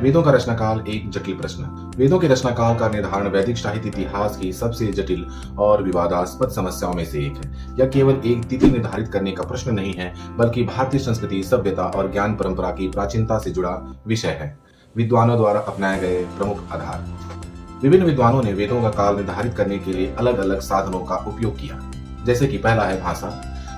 वेदों का रचनाकाल एक जटिल प्रश्न है। वेदों के रचनाकाल का निर्धारण वैदिक साहित्य इतिहास की सबसे जटिल और विवादास्पद समस्याओं में से एक है। यह केवल एक तिथि निर्धारित करने का प्रश्न नहीं है, बल्कि भारतीय संस्कृति, सभ्यता और ज्ञान परंपरा की प्राचीनता से जुड़ा विषय है। विद्वानों द्वारा अपनाए गए प्रमुख आधार। विभिन्न विद्वानों ने वेदों का काल निर्धारित करने के लिए अलग अलग साधनों का उपयोग किया। जैसे कि पहला है भाषा।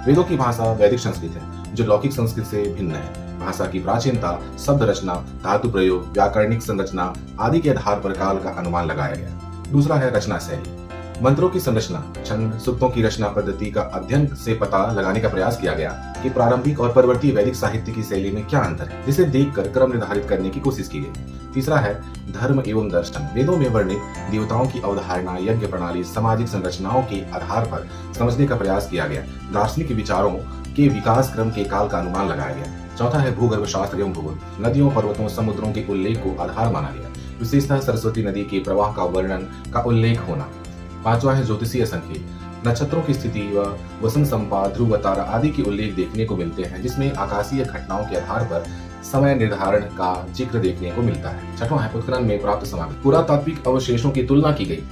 वेदों की भाषा वैदिक संस्कृत है, जो लौकिक संस्कृत से भिन्न है। भाषा की प्राचीनता, शब्द रचना, धातु प्रयोग, व्याकरणिक संरचना आदि के आधार पर काल का अनुमान लगाया गया। दूसरा है रचना शैली। मंत्रों की संरचना, छंद, सूक्तों की रचना पद्धति का अध्ययन से पता लगाने का प्रयास किया गया कि प्रारंभिक और परवर्ती वैदिक साहित्य की शैली में क्या अंतर है, जिसे देखकर क्रम निर्धारित करने की कोशिश की गई। तीसरा है धर्म एवं दर्शन। वेदों में वर्णित देवताओं की अवधारणा, यज्ञ प्रणाली, सामाजिक संरचनाओं के आधार पर समझने का प्रयास किया गया। दार्शनिक विचारों के विकास क्रम के काल का अनुमान लगाया गया। चौथा है भूगर्भ शास्त्र एवं भूगोल। नदियों, पर्वतों, समुद्रों के उल्लेख को आधार माना गया, विशेषतः सरस्वती नदी के प्रवाह का वर्णन का उल्लेख होना। पांचवा है ज्योतिषीय संकेत। नक्षत्रों की स्थिति व वसंत संपात, ध्रुव तारा आदि के उल्लेख देखने को मिलते हैं, जिसमें आकाशीय घटनाओं के आधार पर समय निर्धारण का जिक्र देखने को मिलता है। छठवां है उत्खनन में प्राप्त सामग्री। पुरातात्विक अवशेषों की तुलना की गई,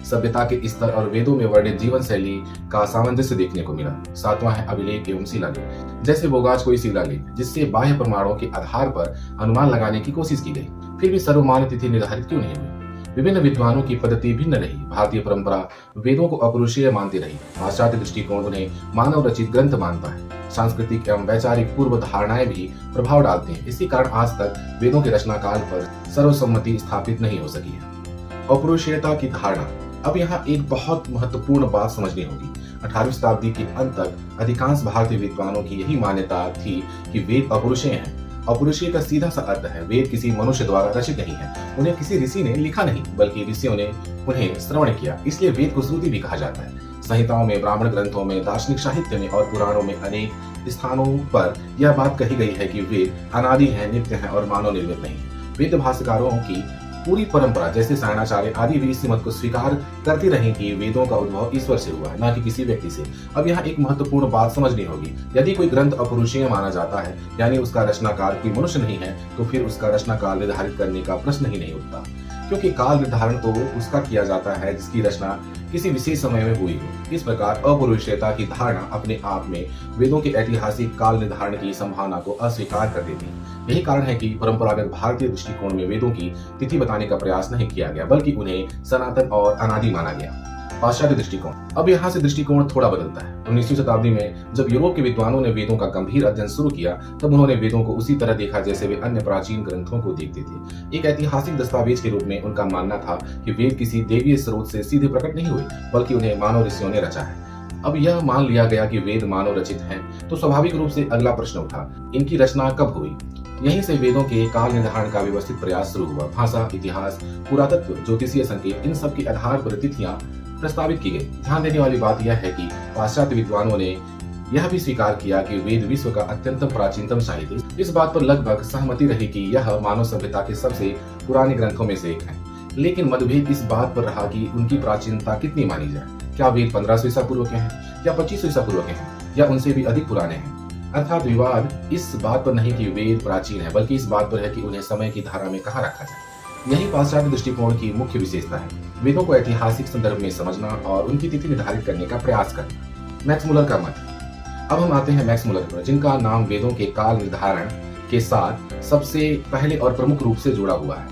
सभ्यता के स्तर और वेदों में वर्णित जीवन शैली का सामंजस्य देखने को मिला। सातवां है अभिलेख एवं शिलालेख। जैसे बोगाज कोई शिलालेख, जिससे बाह्य प्रमाणों के आधार पर अनुमान लगाने की कोशिश की गई, फिर भी सर्वमान्य तिथि निर्धारित क्यों नहीं हुई। विभिन्न विद्वानों की पद्धति भिन्न रही। भारतीय परंपरा वेदों को अपरुषीय मानती रही। पाश्चात्य दृष्टिकोण उन्हें मानव रचित ग्रंथ मानता है। सांस्कृतिक एवं वैचारिक पूर्व धारणाएं भी प्रभाव डालती हैं। इसी कारण आज तक वेदों के रचनाकाल पर सर्वसम्मति स्थापित नहीं हो सकी है। अपरुषीयता की धारणा। अब यहाँ एक बहुत महत्वपूर्ण बात समझनी होगी। 18वीं शताब्दी के अंत तक अधिकांश भारतीय विद्वानों की यही मान्यता थी कि वेद अपरुषीय हैं। अपरुषीय का सीधा सा अर्थ है वेद किसी मनुष्य द्वारा रचित नहीं है, उन्हें किसी ऋषि ने लिखा नहीं, बल्कि ऋषियों ने उन्हें श्रवण किया। इसलिए वेद को श्रुति भी कहा जाता है। संहिताओं में, ब्राह्मण ग्रंथों में, दार्शनिक साहित्य में और पुराणों में अनेक स्थानों पर यह बात कही गई है कि वेद अनादि है, नित्य है और मानव निर्मित नहीं है। वेद भाष्यकारों की पूरी परंपरा, जैसे सायणाचार्य आदि भी इस मत को स्वीकार करती रही कि वेदों का उद्भव ईश्वर से हुआ है, न कि किसी व्यक्ति से। अब यहाँ एक महत्वपूर्ण बात समझनी होगी। यदि कोई ग्रंथ अपरुषीय माना जाता है, यानी उसका रचनाकार कोई मनुष्य नहीं है, तो फिर उसका रचनाकाल निर्धारित करने का प्रश्न ही नहीं उठता, क्योंकि काल निर्धारण तो उसका किया जाता है जिसकी रचना किसी विशेष समय में हुई हो। इस प्रकार अपरुषीयता की धारणा अपने आप में वेदों के ऐतिहासिक काल निर्धारण की संभावना को अस्वीकार कर देती है। यही कारण है कि परंपरागत भारतीय दृष्टिकोण में वेदों की तिथि बताने का प्रयास नहीं किया गया, बल्कि उन्हें सनातन और अनादि माना गया। पाश्चात्य दृष्टिकोण। अब यहाँ से दृष्टिकोण थोड़ा बदलता है। 19वीं शताब्दी में जब यूरोप के विद्वानों ने वेदों का गंभीर अध्ययन शुरू किया, तब उन्होंने वेदों को उसी तरह देखा जैसे वे अन्य प्राचीन ग्रंथों को देखते थे। एक ऐतिहासिक दस्तावेज के रूप में उनका मानना था कि वेद किसी देवीय स्रोत से सीधे प्रकट नहीं हुए, बल्कि उन्हें मानव ऋषियों ने रचा है। अब यह मान लिया गया कि वेद मानव रचित हैं, तो स्वाभाविक रूप से अगला प्रश्न उठा, इनकी रचना कब हुई। यहीं से वेदों के काल निर्धारण का व्यवस्थित प्रयास शुरू हुआ। भाषा, इतिहास, पुरातत्व, ज्योतिषीय संकेत, इन सब के आधार पर तिथियां प्रस्तावित की गई। ध्यान देने वाली बात यह है कि पाश्चात्य विद्वानों ने यह भी स्वीकार किया कि वेद विश्व का अत्यंत प्राचीनतम साहित्य। इस बात पर लगभग सहमति रही कि यह मानव सभ्यता के सबसे पुराने ग्रंथों में से एक है। लेकिन मतभेद इस बात पर रहा कि उनकी प्राचीनता कितनी मानी जाए। क्या वेद 1500 ईसा पूर्व के हैं, या 2500 ईसा पूर्व के हैं, या उनसे भी अधिक पुराने हैं। अर्थात विवाद इस बात पर नहीं कि वेद प्राचीन है, बल्कि इस बात पर है कि उन्हें समय की धारा में कहाँ रखा जाए। यही पाश्चात्य दृष्टिकोण की मुख्य विशेषता है, वेदों को ऐतिहासिक संदर्भ में समझना और उनकी तिथि निर्धारित करने का प्रयास करना। मैक्स मुलर का मत। अब हम आते हैं मैक्स मुलर पर, जिनका नाम वेदों के काल निर्धारण के साथ सबसे पहले और प्रमुख रूप से जुड़ा हुआ है।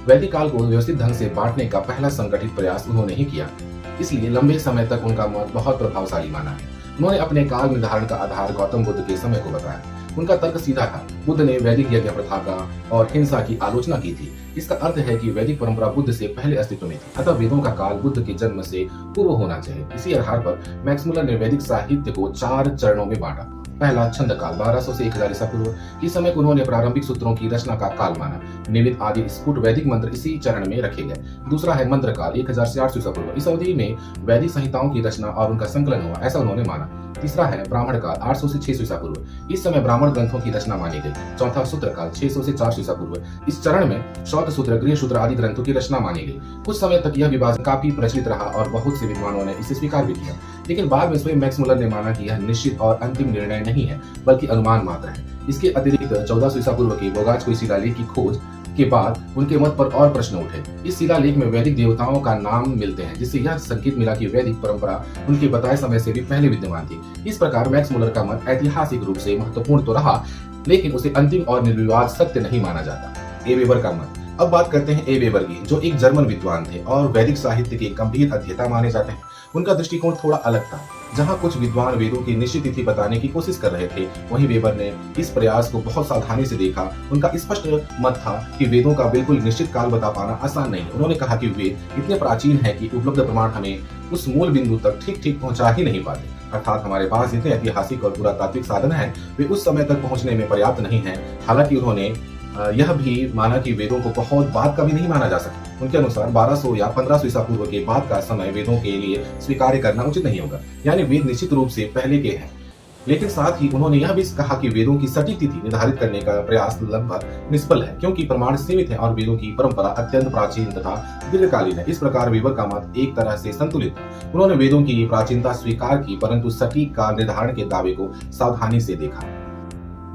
वैदिक काल को व्यवस्थित ढंग से बांटने का पहला संगठित प्रयास उन्होंने ही किया, इसलिए लंबे समय तक उनका मत बहुत प्रभावशाली माना है। उन्होंने अपने काल निर्धारण का आधार गौतम बुद्ध के समय को बताया। उनका तर्क सीधा था। बुद्ध ने वैदिक यज्ञ प्रथा का और हिंसा की आलोचना की थी। इसका अर्थ है कि वैदिक परंपरा बुद्ध से पहले अस्तित्व में थी, अतः वेदों का काल बुद्ध के जन्म से पूर्व होना चाहिए। इसी आधार पर मैक्स मुलर ने वैदिक साहित्य को 4 चरणों में बांटा। पहला छंद काल 1200 से 1000 ईसा पूर्व। इस समय को उन्होंने प्रारंभिक सूत्रों की रचना का काल माना। निमित आदि स्फुट वैदिक मंत्र इसी चरण में रखे गए। दूसरा है मंत्र काल 1000 से 800 ईसा पूर्व। इस अवधि में वैदिक संहिताओं की रचना और उनका संकलन हुआ, ऐसा उन्होंने माना। तीसरा है ब्राह्मण काल 800 से 600 ईसा पूर्व। इस समय ब्राह्मण ग्रंथों की रचना मानी गई। चौथा सूत्र काल 600 से 400 ईसा पूर्व। इस चरण में शौत सूत्र, गृह सूत्र आदि ग्रंथों की रचना मानी गई। कुछ समय तक यह विभाजन काफी प्रचलित रहा और बहुत से विद्वानों ने इसे स्वीकार भी किया, लेकिन बाद में स्वयं मैक्स मुलर ने माना कि यह निश्चित और अंतिम निर्णय नहीं है, बल्कि अनुमान मात्र है। इसके अतिरिक्त 1400 ईसा पूर्व के बोगाज कोई शिलालेख की खोज के बाद उनके मत पर और प्रश्न उठे। इस शिलालेख में वैदिक देवताओं का नाम मिलते हैं, जिससे यह संकेत मिला कि वैदिक परंपरा उनके बताए समय से भी पहले विद्यमान थी। इस प्रकार मैक्स मुलर का मत ऐतिहासिक रूप से महत्वपूर्ण तो रहा, लेकिन उसे अंतिम और निर्विवाद सत्य नहीं माना जाता। ए वेबर का मत। अब बात करते हैं ए वेबर की, जो एक जर्मन विद्वान थे और वैदिक साहित्य के गंभीर अध्येता माने जाते हैं। उनका दृष्टिकोण थोड़ा अलग था। जहां कुछ विद्वान वेदों की निश्चित तिथि बताने की कोशिश कर रहे थे, वहीं वेबर ने इस प्रयास को बहुत सावधानी से देखा। उनका स्पष्ट मत था कि वेदों का बिल्कुल निश्चित काल बता पाना आसान नहीं है। उन्होंने कहा कि वेद इतने प्राचीन हैं कि उपलब्ध प्रमाण हमें उस मूल बिंदु तक ठीक ठीक पहुंचा ही नहीं पाते। अर्थात हमारे पास जितने ऐतिहासिक और पुरातात्विक साधन हैं, वे उस समय तक पहुंचने में पर्याप्त नहीं हैं। हालांकि उन्होंने यह भी माना कि वेदों को बहुत बाद का भी नहीं माना जा सकता। उनके अनुसार 1200 या 1500 ईसा पूर्व के बाद का समय वेदों के लिए स्वीकार्य करना उचित नहीं होगा, यानी वेद निश्चित रूप से पहले के हैं। लेकिन साथ ही उन्होंने यह भी कहा कि वेदों की सटीक तिथि निर्धारित करने का प्रयास लगभग निष्फल है, क्योंकि प्रमाण सीमित है और वेदों की परंपरा अत्यंत प्राचीन तथा दीर्घकालीन है। इस प्रकार वेबर का मत एक तरह से संतुलित था। उन्होंने वेदों की प्राचीनता स्वीकार की, परंतु सटीक काल निर्धारण के दावे को सावधानी से देखा।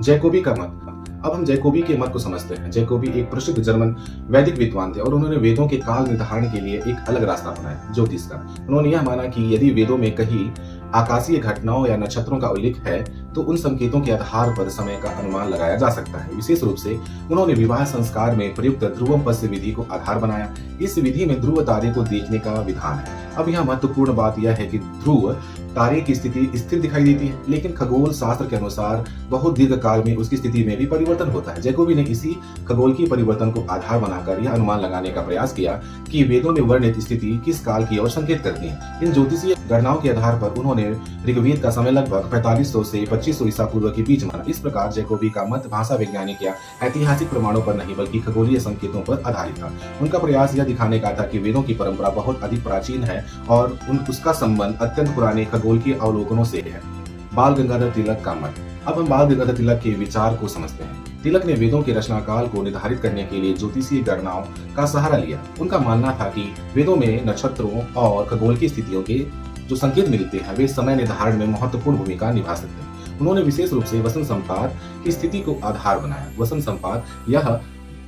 जैकोबी का मत। अब हम जैकोबी के मत को समझते हैं। जैकोबी एक प्रसिद्ध जर्मन वैदिक विद्वान थे और उन्होंने वेदों के काल निर्धारण के लिए एक अलग रास्ता अपनाया, ज्योतिष का। उन्होंने यह माना कि यदि वेदों में कहीं आकाशीय घटनाओं या नक्षत्रों का उल्लेख है, तो उन संकेतों के आधार पर समय का अनुमान लगाया जा सकता है। विशेष रूप से उन्होंने विवाह संस्कार में प्रयुक्त ध्रुवम पश्य विधि को आधार बनाया। इस विधि में ध्रुव तारे को देखने का विधान है। अब यहाँ महत्वपूर्ण बात यह है कि ध्रुव तारे की स्थिति स्थिर दिखाई देती है, लेकिन खगोल शास्त्र के अनुसार बहुत दीर्घ काल में उसकी स्थिति में भी परिवर्तन होता है। जैकोबी ने इसी खगोल की परिवर्तन को आधार बनाकर यह अनुमान लगाने का प्रयास किया कि वेदों में वर्णित स्थिति किस काल की ओर संकेत करती है। इन ज्योतिषीय गणनाओं के आधार पर उन्होंने ऋग्वेद का समय लगभग 4500 से 2500 ईसा पूर्व के बीच माना। इस प्रकार जैकोबी का मत भाषा वैज्ञानिक या ऐतिहासिक प्रमाणों पर नहीं, बल्कि खगोलीय संकेतों पर आधारित था। उनका प्रयास यह दिखाने का था कि वेदों की परंपरा बहुत अधिक प्राचीन है और उसका संबंध अत्यंत पुराने खगोल के अवलोकनों से है। बाल गंगाधर तिलक का मत। अब हम बाल गंगाधर तिलक के विचार को समझते हैं। तिलक ने वेदों के रचना काल को निर्धारित करने के लिए ज्योतिषीय गणनाओं का सहारा लिया। उनका मानना था कि वेदों में नक्षत्रों और खगोल की स्थितियों के जो संकेत मिलते हैं, वे समय निर्धारण में महत्वपूर्ण भूमिका निभा सकते हैं। उन्होंने विशेष रूप से वसंत संपात की स्थिति को आधार बनाया। वसंत संपात यह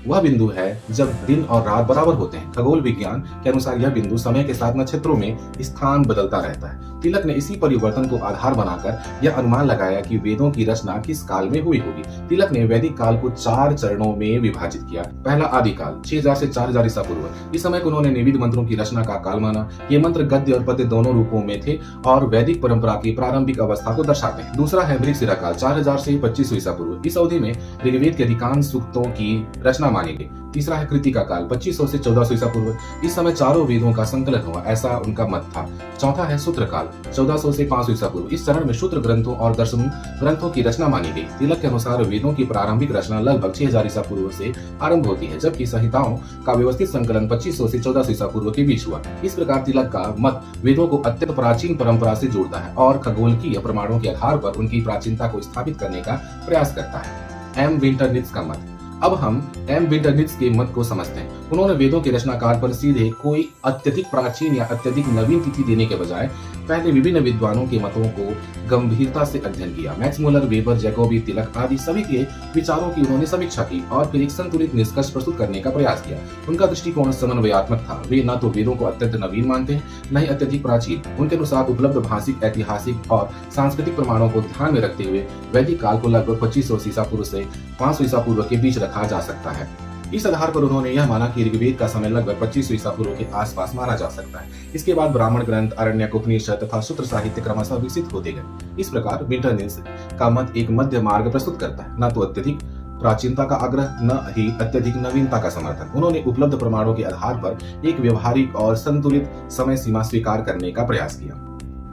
वह बिंदु है जब दिन और रात बराबर होते हैं। खगोल विज्ञान के अनुसार यह बिंदु समय के साथ नक्षत्रों में स्थान बदलता रहता है। तिलक ने इसी परिवर्तन को आधार बनाकर यह अनुमान लगाया कि वेदों की रचना किस काल में हुई होगी। तिलक ने वैदिक काल को 4 चरणों में विभाजित किया। पहला आदिकाल 6000 से 4000 ईसा पूर्व। इस समय को उन्होंने निविद मंत्रों की रचना का काल माना। ये मंत्र गद्य और पद्य दोनों रूपों में थे और वैदिक परंपरा की प्रारंभिक अवस्था को दर्शाते हैं। दूसरा है मृगशिरा काल 4000 से 2500 ईसा पूर्व। इस अवधि में ऋग्वेद के अधिकांश सूक्तों की रचना मानी गई। तीसरा है कृतिका काल 2500 से 1400 ईसा पूर्व। इस समय चारों वेदों का संकलन हुआ, ऐसा उनका मत था। चौथा है सूत्र काल 1400 से 500 ईसा पूर्व। इस चरण में सूत्र ग्रंथों और दर्शन ग्रंथों की रचना मानी गई। तिलक के अनुसार वेदों की प्रारंभिक रचना लगभग 6000 ईसा पूर्व से आरंभ होती है, जबकि संहिताओं का व्यवस्थित संकलन 2500 से 1400 ईसा पूर्व के बीच हुआ। इस प्रकार तिलक का मत वेदों को अत्यंत प्राचीन परंपरा से जोड़ता है और खगोलकीय प्रमाणों के आधार पर उनकी प्राचीनता को स्थापित करने का प्रयास करता है। एम विंटरनित्ज का मत। अब हम एम विंटरनित्ज के मत को समझते हैं। उन्होंने वेदों के रचना काल पर सीधे कोई अत्यधिक प्राचीन या अत्यधिक नवीन तिथि देने के बजाय पहले विभिन्न विद्वानों के मतों को गंभीरता से अध्ययन किया। मैक्स मुलर, वेबर, जैकोबी, तिलक आदि सभी के विचारों की उन्होंने समीक्षा की और फिर एक संतुलित निष्कर्ष प्रस्तुत करने का प्रयास किया। उनका दृष्टिकोण समन्वयात्मक था। वे न तो वेदों को अत्यंत नवीन मानते हैं, न ही अत्यधिक प्राचीन। उनके अनुसार उपलब्ध भाषिक, ऐतिहासिक और सांस्कृतिक प्रमाणों को ध्यान में रखते हुए वैदिक काल को लगभग 2500 ईसा पूर्व से 500 ईसा पूर्व के बीच रखा जा सकता है। इस आधार पर उन्होंने यह माना कि ऋग्वेद का समय लगभग 2500 ईसा पूर्व के आसपास माना जा सकता है। इसके बाद ब्राह्मण ग्रंथ, आरण्यक, उपनिषद तथा सूत्र साहित्य क्रमशः विकसित होते गए। इस प्रकार विंटरनित्ज का मत एक मध्य मार्ग प्रस्तुत करता है, न तो अत्यधिक प्राचीनता का आग्रह, न ही अत्यधिक नवीनता का समर्थन। उन्होंने उपलब्ध प्रमाणों के आधार पर एक व्यवहारिक और संतुलित समय सीमा स्वीकार करने का प्रयास किया।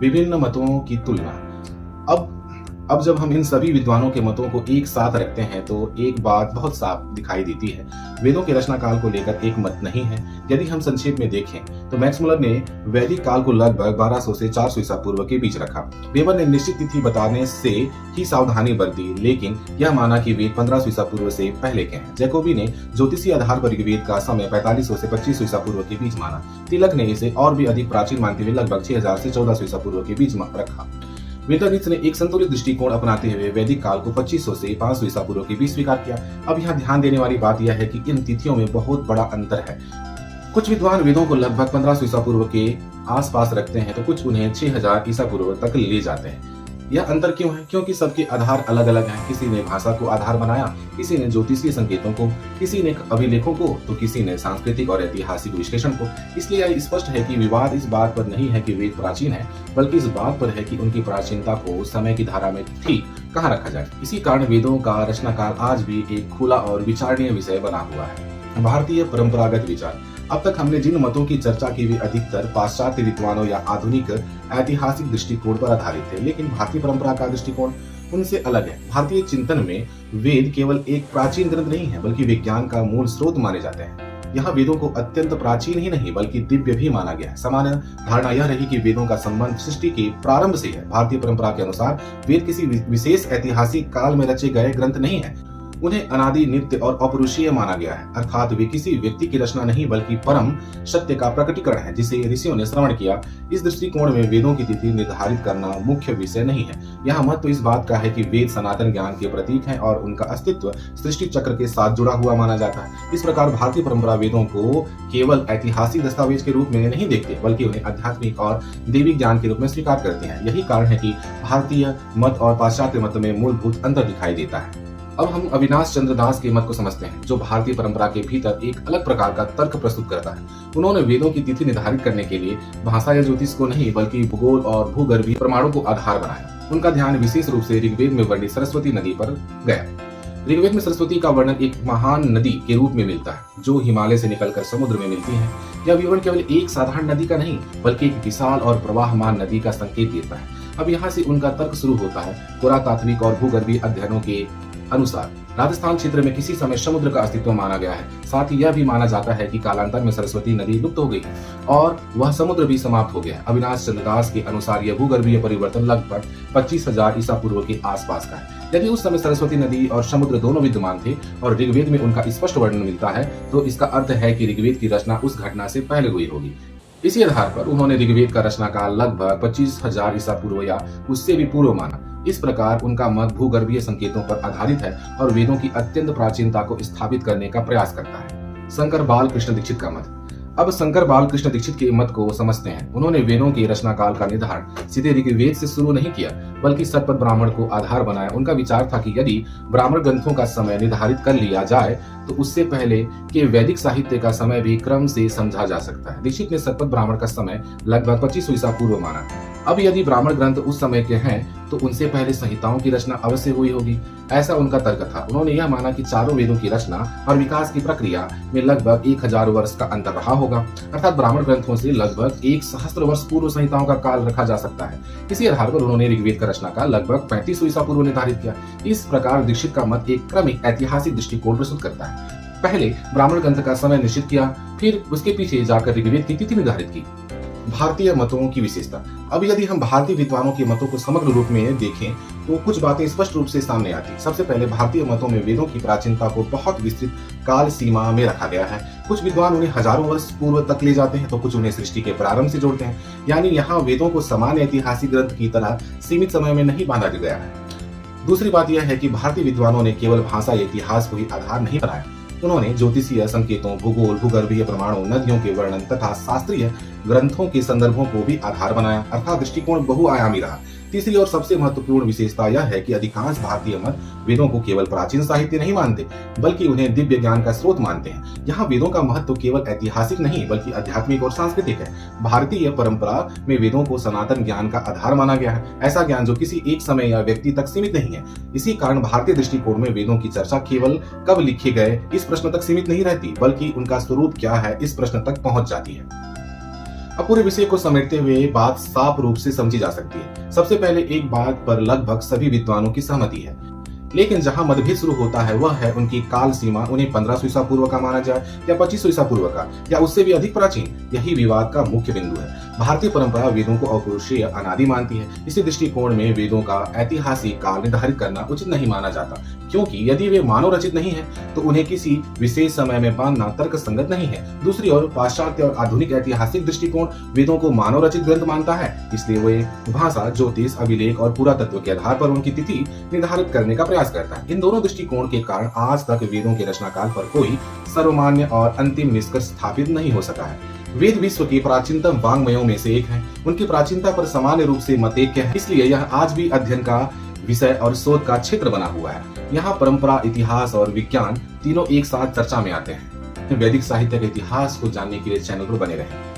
विभिन्न मतों की तुलना। अब जब हम इन सभी विद्वानों के मतों को एक साथ रखते हैं तो एक बात बहुत साफ दिखाई देती है। वेदों के रचना काल को लेकर एक मत नहीं है। यदि हम संक्षेप में देखें तो मैक्स मुलर ने वैदिक काल को लगभग 1200 से 400 ईसा पूर्व के बीच रखा। वेबर ने निश्चित तिथि बताने से ही सावधानी बरती, लेकिन यह माना कि वेद 1500 ईसा पूर्व से पहले के हैं। जैकोबी ने ज्योतिषीय आधार पर ऋग्वेद का समय 4500 से 2500 ईसा पूर्व के बीच माना। तिलक ने इसे और भी अधिक प्राचीन मानते हुए लगभग 6000 से 1400 ईसा पूर्व के बीच रखा। विंटरनित्ज ने एक संतुलित दृष्टिकोण अपनाते हुए वैदिक काल को 2500 से 500 ईसा पूर्व के बीच स्वीकार किया। अब यहाँ ध्यान देने वाली बात यह है कि इन तिथियों में बहुत बड़ा अंतर है। कुछ विद्वान वेदों को लगभग 1500 ईसा पूर्व के आसपास रखते हैं तो कुछ उन्हें 6000 ईसा पूर्व तक ले जाते हैं। यह अंतर क्यों है? क्योंकि सबके आधार अलग अलग हैं। किसी ने भाषा को आधार बनाया, किसी ने ज्योतिषीय संकेतों को, किसी ने अभिलेखों को, तो किसी ने सांस्कृतिक और ऐतिहासिक विश्लेषण को। इसलिए यह स्पष्ट है कि विवाद इस बात पर नहीं है कि वेद प्राचीन है, बल्कि इस बात पर है कि उनकी प्राचीनता को समय की धारा में ठीक कहाँ रखा जाए। इसी कारण वेदों का रचनाकाल आज भी एक खुला और विचारणीय विषय बना हुआ है। भारतीय परंपरागत विचार। अब तक हमने जिन मतों की चर्चा की वे अधिकतर पाश्चात्य विद्वानों या आधुनिक ऐतिहासिक दृष्टिकोण पर आधारित थे, लेकिन भारतीय परंपरा का दृष्टिकोण उनसे अलग है। भारतीय चिंतन में वेद केवल एक प्राचीन ग्रंथ नहीं है, बल्कि विज्ञान का मूल स्रोत माने जाते हैं। यहाँ वेदों को अत्यंत प्राचीन ही नहीं बल्कि दिव्य भी माना गया है। सामान्य धारणा यह रही कि वेदों का संबंध सृष्टि के प्रारंभ से है। भारतीय परंपरा के अनुसार वेद किसी विशेष ऐतिहासिक काल में रचे गए ग्रंथ नहीं है। उन्हें अनादि, नित्य और अपरुषीय माना गया है, अर्थात वे किसी व्यक्ति की रचना नहीं बल्कि परम सत्य का प्रकटीकरण है जिसे ऋषियों ने श्रवण किया। इस दृष्टिकोण में वेदों की तिथि निर्धारित करना मुख्य विषय नहीं है। यहाँ महत्व इस बात का है कि वेद सनातन ज्ञान के प्रतीक हैं और उनका अस्तित्व सृष्टि चक्र के साथ जुड़ा हुआ माना जाता है। इस प्रकार भारतीय परंपरा वेदों को केवल ऐतिहासिक दस्तावेज के रूप में नहीं देखते, बल्कि उन्हें आध्यात्मिक और देवी ज्ञान के रूप में स्वीकार करते हैं। यही कारण है कि भारतीय मत और पाश्चात्य मत में मूलभूत अंतर दिखाई देता है। अब हम अविनाश चंद्र दास के मत को समझते हैं, जो भारतीय परंपरा के भीतर एक अलग प्रकार का तर्क प्रस्तुत करता है। उन्होंने वेदों की तिथि निर्धारित करने के लिए भाषा या ज्योतिष को नहीं बल्कि भूगोल और भूगर्भीय प्रमाणों को आधार बनाया। उनका ध्यान विशेष रूप से ऋग्वेद में वर्णित सरस्वती नदी पर गया। ऋग्वेद में सरस्वती का वर्णन एक महान नदी के रूप में मिलता है जो हिमालय से निकलकर समुद्र में मिलती है। यह विवरण केवल एक साधारण नदी का नहीं बल्कि एक विशाल और प्रवाहमान नदी का संकेत देता है। अब यहाँ से उनका तर्क शुरू होता है। पुरातात्विक और भूगर्भीय अध्ययनों के अनुसार राजस्थान क्षेत्र में किसी समय समुद्र का अस्तित्व माना गया है। साथ ही यह भी माना जाता है कि कालांतर में सरस्वती नदी लुप्त हो गई और वह समुद्र भी समाप्त हो गया। अविनाश चंद्र दास के अनुसार यह भूगर्भीय परिवर्तन लगभग 25,000 ईसा पूर्व के आसपास का है। यदि उस समय सरस्वती नदी और समुद्र दोनों विद्यमान थे और ऋग्वेद में उनका स्पष्ट वर्णन मिलता है, तो इसका अर्थ है कि ऋग्वेद की रचना उस घटना से पहले हुई होगी। इसी आधार पर उन्होंने ऋग्वेद का रचनाकाल लगभग 25,000 ईसा पूर्व या उससे भी पूर्व माना। इस प्रकार उनका मत भूगर्भीय संकेतों पर आधारित है और वेदों की अत्यंत प्राचीनता को स्थापित करने का प्रयास करता है। शंकर बालकृष्ण दीक्षित का मत। अब शंकर बालकृष्ण दीक्षित के मत को समझते हैं। उन्होंने वेदों के रचनाकाल का निर्धारण सीधे ऋग्वेद से शुरू नहीं किया बल्कि शतपथ ब्राह्मण को आधार बनाया। उनका विचार था कि यदि ब्राह्मण ग्रंथों का समय निर्धारित कर लिया जाए तो उससे पहले के वैदिक साहित्य का समय भी क्रम से समझा जा सकता है। दीक्षित ने शतपथ ब्राह्मण का समय लगभग 2500 ईसा पूर्व माना। अब यदि ब्राह्मण ग्रंथ उस समय के हैं तो उनसे पहले संहिताओं की रचना अवश्य हुई होगी, ऐसा उनका तर्क था। उन्होंने यह माना कि चारों वेदों की रचना और विकास की प्रक्रिया में लगभग 1000 वर्ष का अंतर रहा होगा, अर्थात ब्राह्मण ग्रंथों से लगभग 1 सहस्त्र वर्ष पूर्व संहिताओं का काल रखा जा सकता है। इसी आधार पर उन्होंने ऋग्वेद का रचना काल लगभग 3500 ईसा पूर्व निर्धारित किया। इस प्रकार दीक्षित का मत एक क्रमिक ऐतिहासिक दृष्टिकोण प्रस्तुत करता है। पहले ब्राह्मण ग्रंथ का समय निश्चित किया, फिर उसके पीछे जाकर ऋग्वेद की तिथि निर्धारित की। भारतीय मतों की विशेषता। अब यदि हम भारतीय विद्वानों के मतों को समग्र रूप में देखें तो कुछ बातें स्पष्ट रूप से सामने आती। सबसे पहले भारतीय मतों में वेदों की प्राचीनता को बहुत विस्तृत काल सीमा में रखा गया है। कुछ विद्वान उन्हें हजारों वर्ष पूर्व तक ले जाते हैं तो कुछ उन्हें सृष्टि के प्रारंभ से जोड़ते हैं। यानी यहाँ वेदों को सामान्य ऐतिहासिक ग्रंथ की तरह सीमित समय में नहीं बांधा गया है। दूसरी बात यह है कि भारतीय विद्वानों ने केवल भाषा या इतिहास को ही आधार नहीं बनाया। उन्होंने ज्योतिषीय संकेतों, भूगोल, भूगर्भीय प्रमाणों, नदियों के वर्णन तथा शास्त्रीय ग्रंथों के संदर्भों को भी आधार बनाया, अर्थात दृष्टिकोण बहुआयामी रहा। तीसरी और सबसे महत्वपूर्ण विशेषता यह है कि अधिकांश भारतीय मत वेदों को केवल प्राचीन साहित्य नहीं मानते बल्कि उन्हें दिव्य ज्ञान का स्रोत मानते हैं। यहाँ वेदों का महत्व केवल ऐतिहासिक नहीं बल्कि आध्यात्मिक और सांस्कृतिक है। भारतीय परंपरा में वेदों को सनातन ज्ञान का आधार माना गया है, ऐसा ज्ञान जो किसी एक समय या व्यक्ति तक सीमित नहीं है। इसी कारण भारतीय दृष्टिकोण में वेदों की चर्चा केवल कब लिखे गए इस प्रश्न तक सीमित नहीं रहती बल्कि उनका स्वरूप क्या है इस प्रश्न तक पहुंच जाती है। अब पूरे विषय को समेटते हुए बात साफ रूप से समझी जा सकती है। सबसे पहले एक बात पर लगभग सभी विद्वानों की सहमति है लेकिन जहां मतभेद शुरू होता है वह है उनकी काल सीमा, उन्हें 1500 ईसा पूर्व का माना जाए या 2500 ईसा पूर्व का या उससे भी अधिक प्राचीन। यही विवाद का मुख्य बिंदु है। भारतीय परंपरा वेदों को अपौरुषीय अनादि मानती है। इसी दृष्टिकोण में वेदों का ऐतिहासिक काल निर्धारित करना उचित नहीं माना जाता, क्योंकि यदि वे मानव रचित नहीं है तो उन्हें किसी विशेष समय में बांधना तर्क संगत नहीं है। दूसरी ओर पाश्चात्य और आधुनिक ऐतिहासिक दृष्टिकोण वेदों को मानव रचित ग्रंथ मानता है, इसलिए वे भाषा, ज्योतिष, अभिलेख और पुरातत्व के आधार पर उनकी तिथि निर्धारित करने का प्रयास करता है। इन दोनों दृष्टिकोण के कारण आज तक वेदों के रचनाकाल पर कोई सर्वमान्य और अंतिम निष्कर्ष स्थापित नहीं हो सका है। वेद विश्व के प्राचीनतम वाङ्मयों में से एक है। उनकी प्राचीनता पर सामान्य रूप से मतैक्य है, इसलिए यह आज भी अध्ययन का विषय और शोध का क्षेत्र बना हुआ है। यहाँ परंपरा, इतिहास और विज्ञान तीनों एक साथ चर्चा में आते हैं। वैदिक साहित्य के इतिहास को जानने के लिए चैनल पर बने रहें।